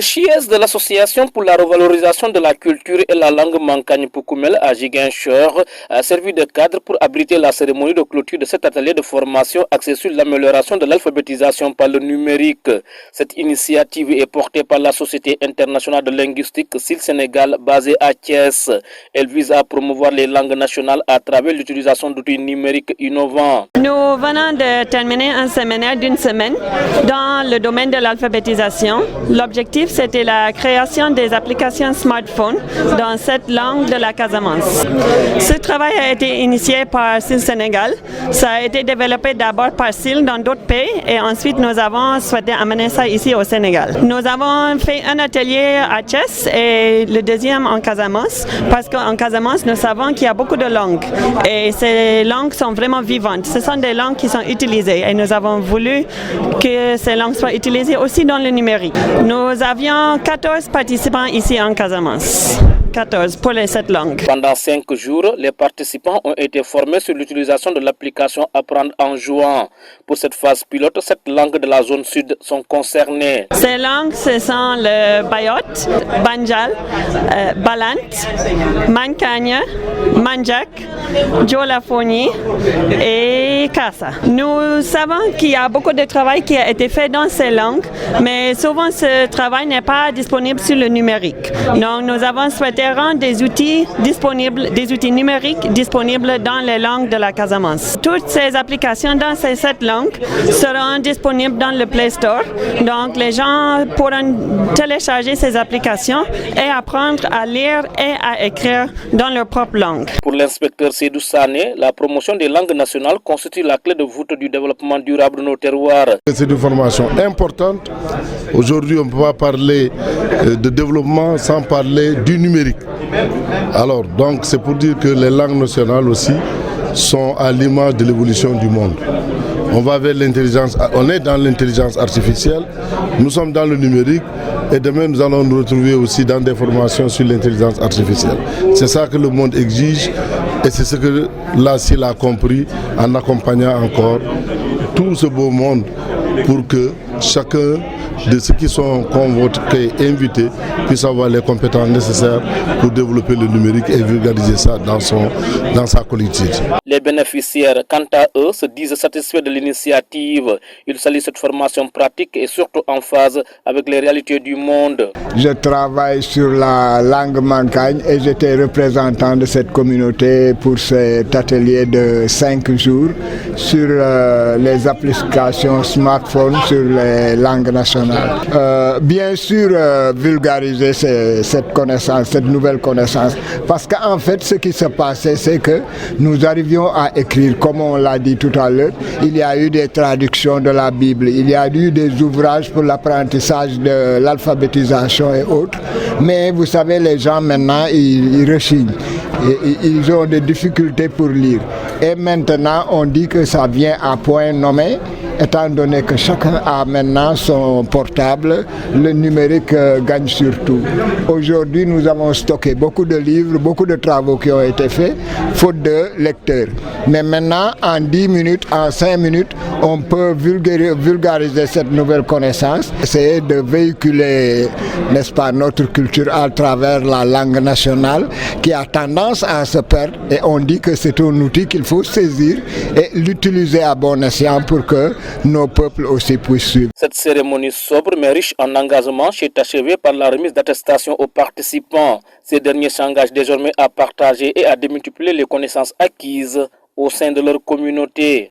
chies de l'Association pour la revalorisation de la culture et la langue Mankagne Poukoumel à Ziguinchor a servi de cadre pour abriter la cérémonie de clôture de cet atelier de formation axé sur l'amélioration de l'alphabétisation par le numérique. Cette initiative est portée par la Société internationale de linguistique SIL Sénégal basée à Thiès. Elle vise à promouvoir les langues nationales à travers l'utilisation d'outils numériques innovants. Nous venons de terminer un séminaire d'une semaine dans le domaine de l'alphabétisation. L'objectif, c'était la création des applications smartphone dans cette langue de la Casamance. Ce travail a été initié par SIL Sénégal. Ça a été développé d'abord par SIL dans d'autres pays et ensuite nous avons souhaité amener ça ici au Sénégal. Nous avons fait un atelier à Thiès et le deuxième en Casamance parce qu'en Casamance, nous savons qu'il y a beaucoup de langues et ces langues sont vraiment vivantes. Ce sont des langues qui sont utilisées et nous avons voulu que ces langues soient utilisées aussi dans le numérique. Nous avions 14 participants ici en Casamance. 14 pour les 7 langues. Pendant 5 jours, les participants ont été formés sur l'utilisation de l'application Apprendre en jouant. Pour cette phase pilote, 7 langues de la zone sud sont concernées. Ces langues, ce sont le Bayot, Banjal, Balant, Mankagne, Manjak, Djolafoni et Kassa. Nous savons qu'il y a beaucoup de travail qui a été fait dans ces langues, mais souvent ce travail n'est pas disponible sur le numérique. Donc nous avons souhaité rendre des outils disponibles, des outils numériques disponibles dans les langues de la Casamance. Toutes ces applications dans ces 7 langues seront disponibles dans le Play Store. Donc les gens pourront télécharger ces applications et apprendre à lire et à écrire dans leur propre langue. Pour l'inspecteur Seydou Sané, la promotion des langues nationales constitue la clé de voûte du développement durable de nos terroirs. C'est une formation importante. Aujourd'hui, on ne peut pas parler de développement sans parler du numérique. Alors, donc, c'est pour dire que les langues nationales aussi sont à l'image de l'évolution du monde. On va vers l'intelligence, on est dans l'intelligence artificielle, nous sommes dans le numérique et demain nous allons nous retrouver aussi dans des formations sur l'intelligence artificielle. C'est ça que le monde exige et c'est ce que la SIL a compris en accompagnant encore tout ce beau monde pour que chacun de ceux qui sont convoqués et invités puissent avoir les compétences nécessaires pour développer le numérique et vulgariser ça dans sa collectivité. Les bénéficiaires, quant à eux, se disent satisfaits de l'initiative. Ils saluent cette formation pratique et surtout en phase avec les réalités du monde. Je travaille sur la langue mankagne et j'étais représentant de cette communauté pour cet atelier de 5 jours sur les applications smartphone sur les langues nationales. Bien sûr, vulgariser cette connaissance, cette nouvelle connaissance, parce qu'en fait, ce qui se passait, c'est que nous arrivions à écrire, comme on l'a dit tout à l'heure, il y a eu des traductions de la Bible, il y a eu des ouvrages pour l'apprentissage de l'alphabétisation et autres, mais vous savez, les gens maintenant, ils rechignent, ils ont des difficultés pour lire. Et maintenant, on dit que ça vient à point nommé, étant donné que chacun a maintenant son portable, le numérique gagne surtout. Aujourd'hui, nous avons stocké beaucoup de livres, beaucoup de travaux qui ont été faits, faute de lecteurs. Mais maintenant, en 10 minutes, en 5 minutes, on peut vulgariser cette nouvelle connaissance, essayer de véhiculer, n'est-ce pas, notre culture à travers la langue nationale qui a tendance à se perdre. Et on dit que c'est un outil qu'il faut saisir et l'utiliser à bon escient pour que nos peuples aussi puissent suivre. Cette cérémonie sobre mais riche en engagement est achevée par la remise d'attestations aux participants. Ces derniers s'engagent désormais à partager et à démultiplier les connaissances acquises au sein de leur communauté.